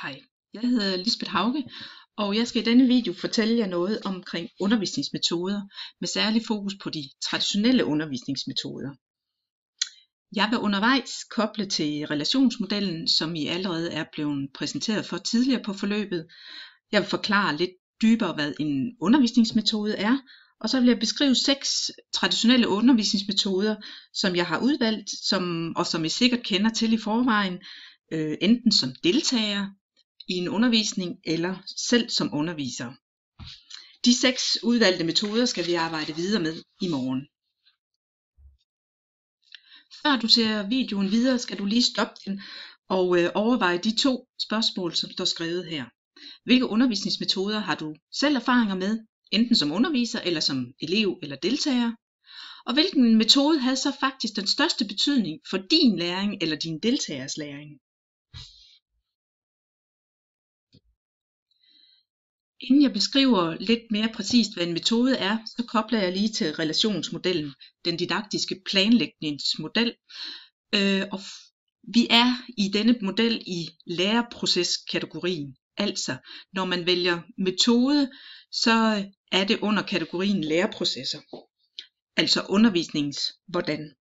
Hej, jeg hedder Lisbeth Hauge, og jeg skal i denne video fortælle jer noget omkring undervisningsmetoder med særlig fokus på de traditionelle undervisningsmetoder. Jeg vil undervejs koble til relationsmodellen, som I allerede er blevet præsenteret for tidligere på forløbet. Jeg vil forklare lidt dybere, hvad en undervisningsmetode er, og så vil jeg beskrive 6 traditionelle undervisningsmetoder, som jeg har udvalgt, som I sikkert kender til i forvejen, enten som deltager i en undervisning eller selv som underviser. De 6 udvalgte metoder skal vi arbejde videre med i morgen. Før du ser videoen videre, skal du lige stoppe den og overveje de 2 spørgsmål, som står skrevet her. Hvilke undervisningsmetoder har du selv erfaringer med, enten som underviser eller som elev eller deltager? Og hvilken metode havde så faktisk den største betydning for din læring eller din deltagers læring? Inden jeg beskriver lidt mere præcist, hvad en metode er, så kobler jeg lige til relationsmodellen, den didaktiske planlægningsmodel. Og vi er i denne model i læreproceskategorien. Altså, når man vælger metode, så er det under kategorien læreprocesser. Altså undervisningens hvordan.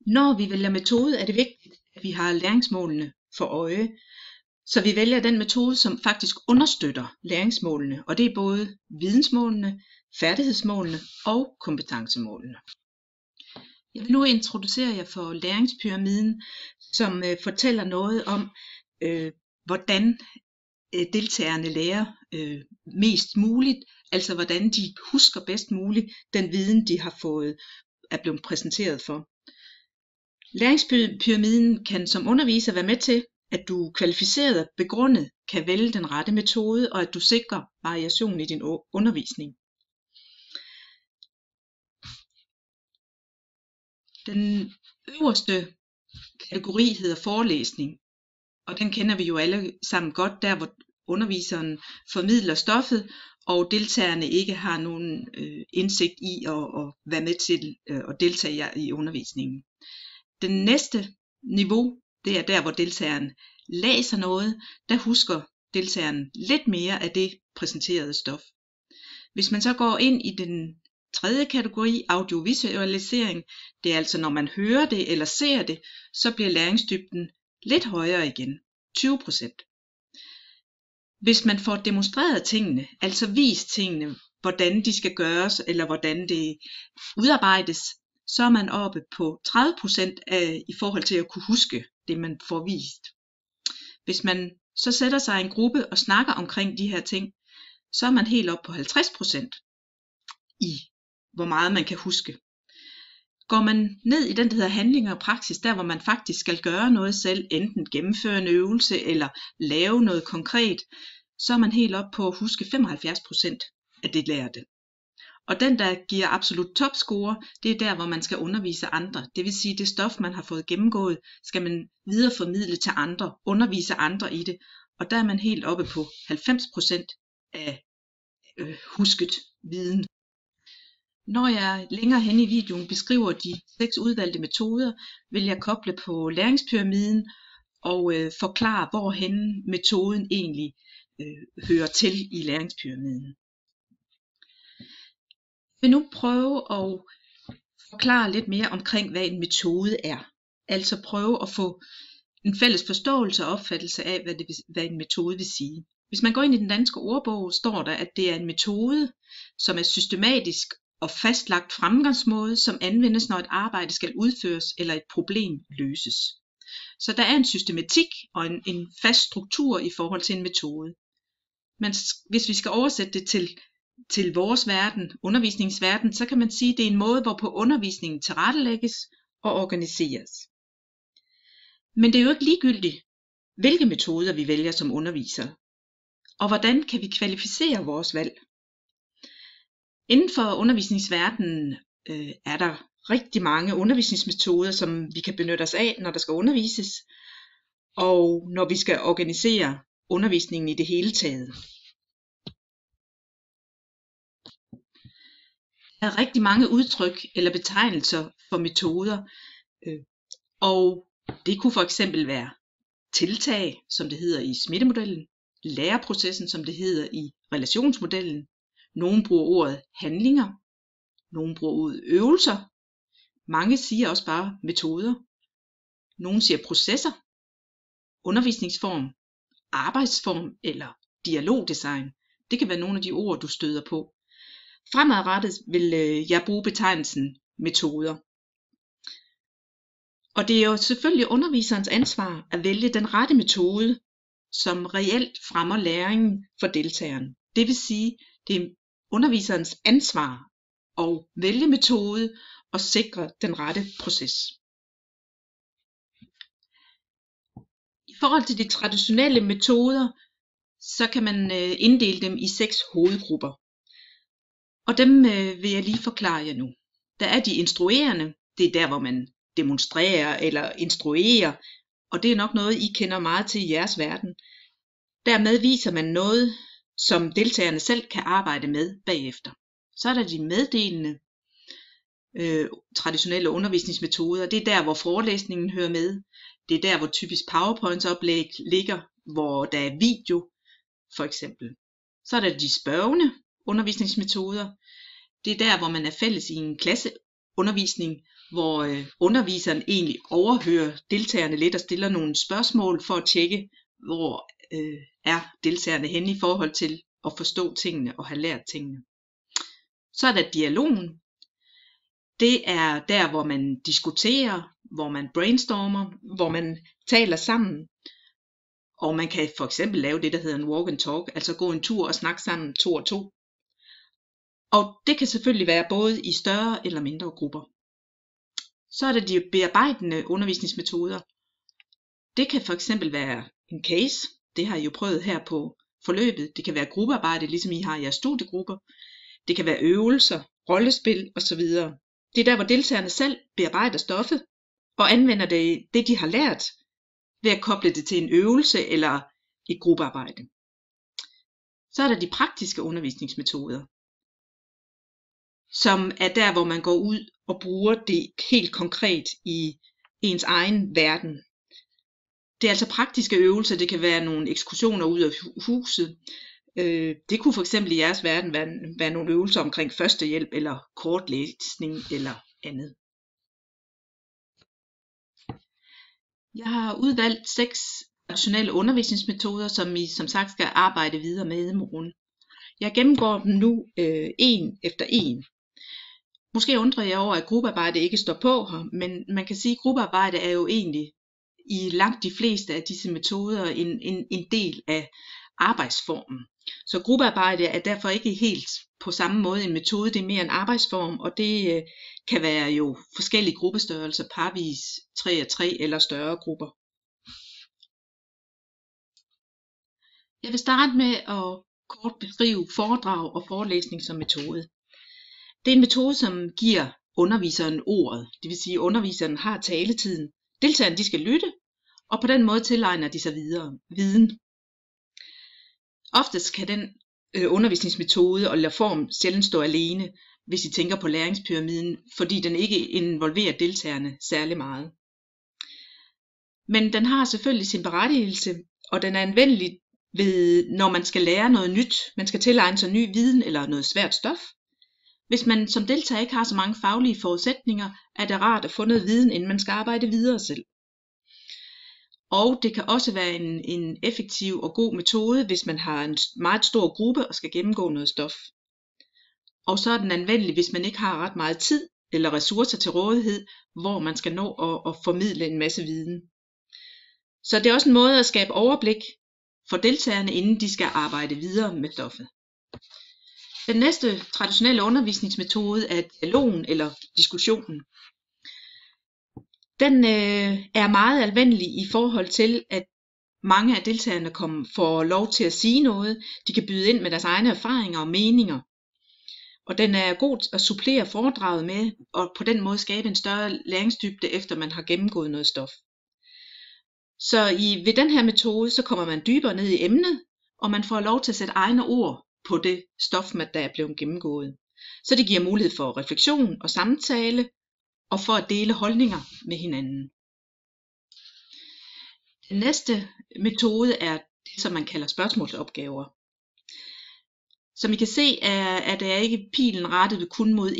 Når vi vælger metode, er det vigtigt, at vi har læringsmålene for øje, så vi vælger den metode, som faktisk understøtter læringsmålene, og det er både vidensmålene, færdighedsmålene og kompetencemålene. Jeg vil nu introducere jer for læringspyramiden, som fortæller noget om, hvordan deltagerne lærer mest muligt, altså hvordan de husker bedst muligt den viden, de er blevet præsenteret for. Læringspyramiden kan som underviser være med til, at du kvalificeret og begrundet kan vælge den rette metode, og at du sikrer variation i din undervisning. Den øverste kategori hedder forelæsning, og den kender vi jo alle sammen godt, der hvor underviseren formidler stoffet, og deltagerne ikke har nogen indsigt i at være med til at deltage i undervisningen. Den næste niveau, det er der, hvor deltageren læser noget, der husker deltageren lidt mere af det præsenterede stof. Hvis man så går ind i den tredje kategori, audiovisualisering, det er altså når man hører det eller ser det, så bliver læringsdybden lidt højere igen, 20%. Hvis man får demonstreret tingene, altså vist tingene, hvordan de skal gøres, eller hvordan det udarbejdes, så er man oppe på 30% i forhold til at kunne huske det, man får vist. Hvis man så sætter sig i en gruppe og snakker omkring de her ting, så er man helt oppe på 50% i, hvor meget man kan huske. Går man ned i den, der hedder handling og praksis, der hvor man faktisk skal gøre noget selv, enten gennemføre en øvelse eller lave noget konkret, så er man helt oppe på at huske 75% af det lærte. Og den, der giver absolut topscore, det er der, hvor man skal undervise andre. Det vil sige, det stof, man har fået gennemgået, skal man videreformidle til andre, undervise andre i det. Og der er man helt oppe på 90% af husket viden. Når jeg længere hen i videoen beskriver de 6 udvalgte metoder, vil jeg koble på læringspyramiden og forklare, hvorhen metoden egentlig hører til i læringspyramiden. Jeg vil nu prøve at forklare lidt mere omkring, hvad en metode er. Altså prøve at få en fælles forståelse og opfattelse af, hvad en metode vil sige. Hvis man går ind i den danske ordbog, står der, at det er en metode, som er systematisk og fastlagt fremgangsmåde, som anvendes, når et arbejde skal udføres eller et problem løses. Så der er en systematik og en fast struktur i forhold til en metode. Men hvis vi skal oversætte det til vores verden, undervisningsverden, så kan man sige, at det er en måde, hvorpå undervisningen tilrettelægges og organiseres. Men det er jo ikke ligegyldigt, hvilke metoder vi vælger som undervisere, og hvordan kan vi kvalificere vores valg. Inden for undervisningsverdenen er der rigtig mange undervisningsmetoder, som vi kan benytte os af, når der skal undervises, og når vi skal organisere undervisningen i det hele taget. Der er rigtig mange udtryk eller betegnelser for metoder, og det kunne for eksempel være tiltag, som det hedder i smittemodellen, læreprocessen, som det hedder i relationsmodellen. Nogle bruger ordet handlinger, nogle bruger ordet øvelser, mange siger også bare metoder, nogle siger processer, undervisningsform, arbejdsform eller dialogdesign. Det kan være nogle af de ord, du støder på. Fremadrettet vil jeg bruge betegnelsen metoder. Og det er jo selvfølgelig underviserens ansvar at vælge den rette metode, som reelt fremmer læringen for deltageren. Det vil sige, det er underviserens ansvar at vælge metode og sikre den rette proces. I forhold til de traditionelle metoder, så kan man inddele dem i 6 hovedgrupper. Og dem vil jeg lige forklare jer nu. Der er de instruerende, det er der, hvor man demonstrerer eller instruerer, og det er nok noget, I kender meget til i jeres verden. Dermed viser man noget, som deltagerne selv kan arbejde med bagefter. Så er der de meddelende traditionelle undervisningsmetoder. Det er der, hvor forelæsningen hører med. Det er der, hvor typisk PowerPoint-oplæg ligger, hvor der er video, for eksempel. Så er der de spørgende undervisningsmetoder. Det er der, hvor man er fælles i en klasseundervisning, hvor underviseren egentlig overhører deltagerne lidt og stiller nogle spørgsmål for at tjekke, hvor er deltagerne henne i forhold til at forstå tingene og have lært tingene. Så er der dialogen. Det er der, hvor man diskuterer, hvor man brainstormer, hvor man taler sammen. Og man kan for eksempel lave det, der hedder en walk and talk, altså gå en tur og snakke sammen 2 og 2. Og det kan selvfølgelig være både i større eller mindre grupper. Så er der de bearbejdende undervisningsmetoder. Det kan for eksempel være en case, det har I jo prøvet her på forløbet. Det kan være gruppearbejde, ligesom I har i jeres studiegrupper. Det kan være øvelser, rollespil osv. Det er der, hvor deltagerne selv bearbejder stoffet og anvender det, de har lært, ved at koble det til en øvelse eller et gruppearbejde. Så er der de praktiske undervisningsmetoder, som er der, hvor man går ud og bruger det helt konkret i ens egen verden. Det er altså praktiske øvelser, det kan være nogle ekskursioner ud af huset. Det kunne for eksempel i jeres verden være nogle øvelser omkring førstehjælp eller kortlæsning eller andet. Jeg har udvalgt 6 traditionelle undervisningsmetoder, som I som sagt skal arbejde videre med i morgen. Jeg gennemgår dem nu en efter en. Måske undrer jeg over, at gruppearbejde ikke står på her, men man kan sige, at gruppearbejde er jo egentlig i langt de fleste af disse metoder en del af arbejdsformen. Så gruppearbejde er derfor ikke helt på samme måde en metode, det er mere en arbejdsform, og det kan være jo forskellige gruppestørrelser, parvis, 3 og 3 eller større grupper. Jeg vil starte med at kort beskrive foredrag og forelæsning som metode. Det er en metode, som giver underviseren ordet, det vil sige, at underviseren har taletiden. Deltagerne de skal lytte, og på den måde tilegner de sig videre viden. Oftest kan den undervisningsmetode eller form sjældent stå alene, hvis I tænker på læringspyramiden, fordi den ikke involverer deltagerne særlig meget. Men den har selvfølgelig sin berettigelse, og den er anvendelig når man skal lære noget nyt, man skal tilegne sig ny viden eller noget svært stof. Hvis man som deltager ikke har så mange faglige forudsætninger, er det rart at få noget viden, inden man skal arbejde videre selv. Og det kan også være en effektiv og god metode, hvis man har en meget stor gruppe og skal gennemgå noget stof. Og så er den anvendelig, hvis man ikke har ret meget tid eller ressourcer til rådighed, hvor man skal nå at formidle en masse viden. Så det er også en måde at skabe overblik for deltagerne, inden de skal arbejde videre med stoffet. Den næste traditionelle undervisningsmetode er dialogen eller diskussionen. Den er meget anvendelig i forhold til, at mange af deltagerne får lov til at sige noget. De kan byde ind med deres egne erfaringer og meninger. Og den er god at supplere foredraget med, og på den måde skabe en større læringsdybde, efter man har gennemgået noget stof. Så ved den her metode, så kommer man dybere ned i emnet, og man får lov til at sætte egne ord på det stof, der er blevet gennemgået. Så det giver mulighed for refleksion og samtale, og for at dele holdninger med hinanden. Den næste metode er det, som man kalder spørgsmålsopgaver. Som I kan se, er der ikke pilen rettet kun mod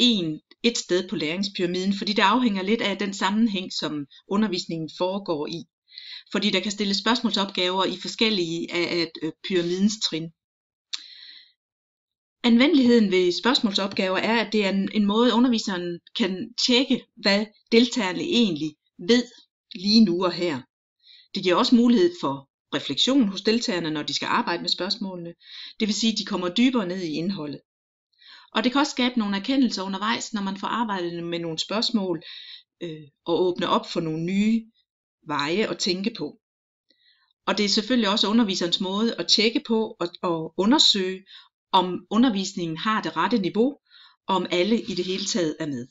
et sted på læringspyramiden, fordi det afhænger lidt af den sammenhæng, som undervisningen foregår i. Fordi der kan stilles spørgsmålsopgaver i forskellige af pyramidens trin. Anvendeligheden ved spørgsmålsopgaver er, at det er en måde, underviseren kan tjekke, hvad deltagerne egentlig ved lige nu og her. Det giver også mulighed for refleksion hos deltagerne, når de skal arbejde med spørgsmålene. Det vil sige, at de kommer dybere ned i indholdet. Og det kan også skabe nogle erkendelser undervejs, når man får arbejdet med nogle spørgsmål og åbne op for nogle nye veje at tænke på. Og det er selvfølgelig også underviserens måde at tjekke på og undersøge, om undervisningen har det rette niveau, og om alle i det hele taget er med.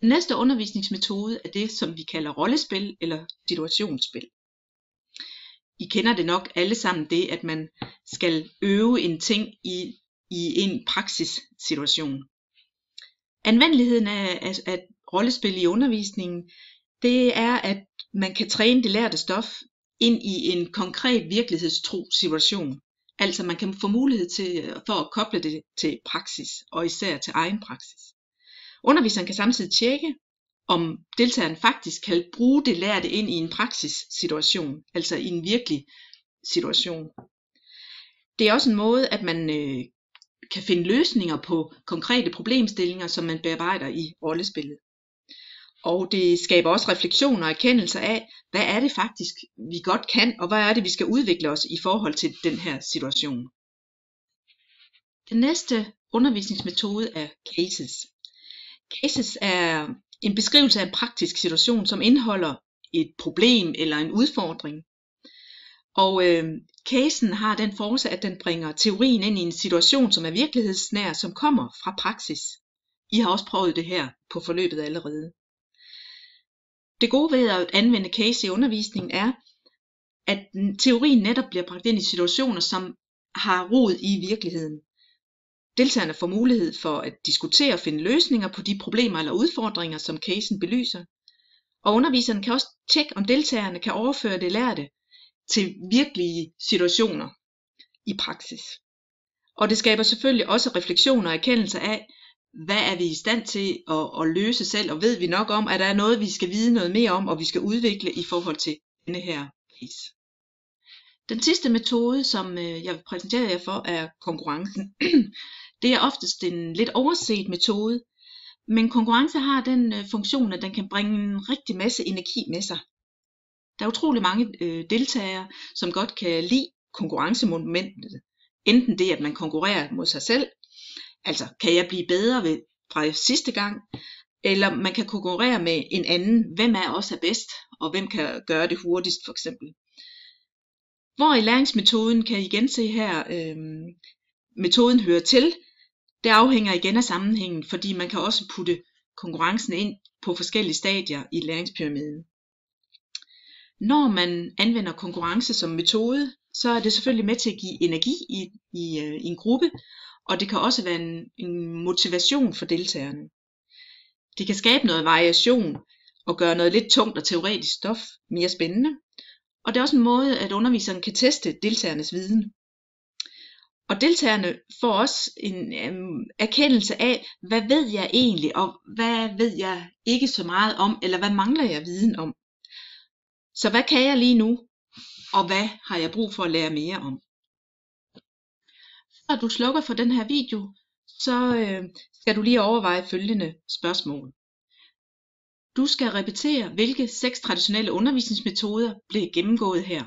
Den næste undervisningsmetode er det, som vi kalder rollespil eller situationsspil. I kender det nok alle sammen, det at man skal øve en ting i en praksissituation. Anvendeligheden af rollespil i undervisningen, det er, at man kan træne det lærte stof ind i en konkret virkelighedstro situation. Altså man kan få mulighed for at koble det til praksis, og især til egen praksis. Underviseren kan samtidig tjekke, om deltageren faktisk kan bruge det lærte ind i en praksissituation, altså i en virkelig situation. Det er også en måde, at man kan finde løsninger på konkrete problemstillinger, som man bearbejder i rollespillet. Og det skaber også refleksioner og erkendelser af, hvad er det faktisk, vi godt kan, og hvad er det, vi skal udvikle os i forhold til den her situation. Den næste undervisningsmetode er cases. Cases er en beskrivelse af en praktisk situation, som indeholder et problem eller en udfordring. Og casen har den force, at den bringer teorien ind i en situation, som er virkelighedsnær, som kommer fra praksis. I har også prøvet det her på forløbet allerede. Det gode ved at anvende case i undervisningen er, at teorien netop bliver bragt ind i situationer, som har rod i virkeligheden. Deltagerne får mulighed for at diskutere og finde løsninger på de problemer eller udfordringer, som casen belyser. Og underviseren kan også tjekke, om deltagerne kan overføre det lærte til virkelige situationer i praksis. Og det skaber selvfølgelig også refleksioner og erkendelser af, hvad er vi i stand til at løse selv, og ved vi nok om, at der er noget, vi skal vide noget mere om, og vi skal udvikle i forhold til denne her case. Den sidste metode, som jeg vil præsentere jer for, er konkurrencen. Det er oftest en lidt overset metode, men konkurrence har den funktion, at den kan bringe en rigtig masse energi med sig. Der er utrolig mange deltagere, som godt kan lide konkurrencemomentet. Enten det, at man konkurrerer mod sig selv, altså kan jeg blive bedre fra sidste gang, eller man kan konkurrere med en anden, hvem er også bedst, og hvem kan gøre det hurtigst for eksempel. Hvor i læringsmetoden kan I igen se her, metoden hører til. Det afhænger igen af sammenhængen, fordi man kan også putte konkurrencen ind på forskellige stadier i læringspyramiden. Når man anvender konkurrence som metode, så er det selvfølgelig med til at give energi i en gruppe, og det kan også være en motivation for deltagerne. Det kan skabe noget variation og gøre noget lidt tungt og teoretisk stof mere spændende. Og det er også en måde, at underviseren kan teste deltagernes viden. Og deltagerne får også en erkendelse af, hvad ved jeg egentlig, og hvad ved jeg ikke så meget om, eller hvad mangler jeg viden om. Så hvad kan jeg lige nu, og hvad har jeg brug for at lære mere om? Før du slukker for den her video, så skal du lige overveje følgende spørgsmål. Du skal repetere, hvilke 6 traditionelle undervisningsmetoder blev gennemgået her.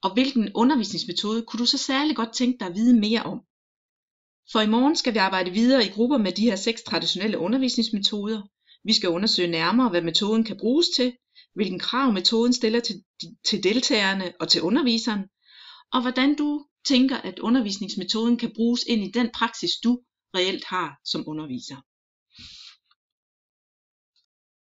Og hvilken undervisningsmetode kunne du så særligt godt tænke dig at vide mere om? For i morgen skal vi arbejde videre i grupper med de her 6 traditionelle undervisningsmetoder. Vi skal undersøge nærmere, hvad metoden kan bruges til, hvilken krav metoden stiller til deltagerne og til underviseren, og hvordan du tænker, at undervisningsmetoden kan bruges ind i den praksis, du reelt har som underviser.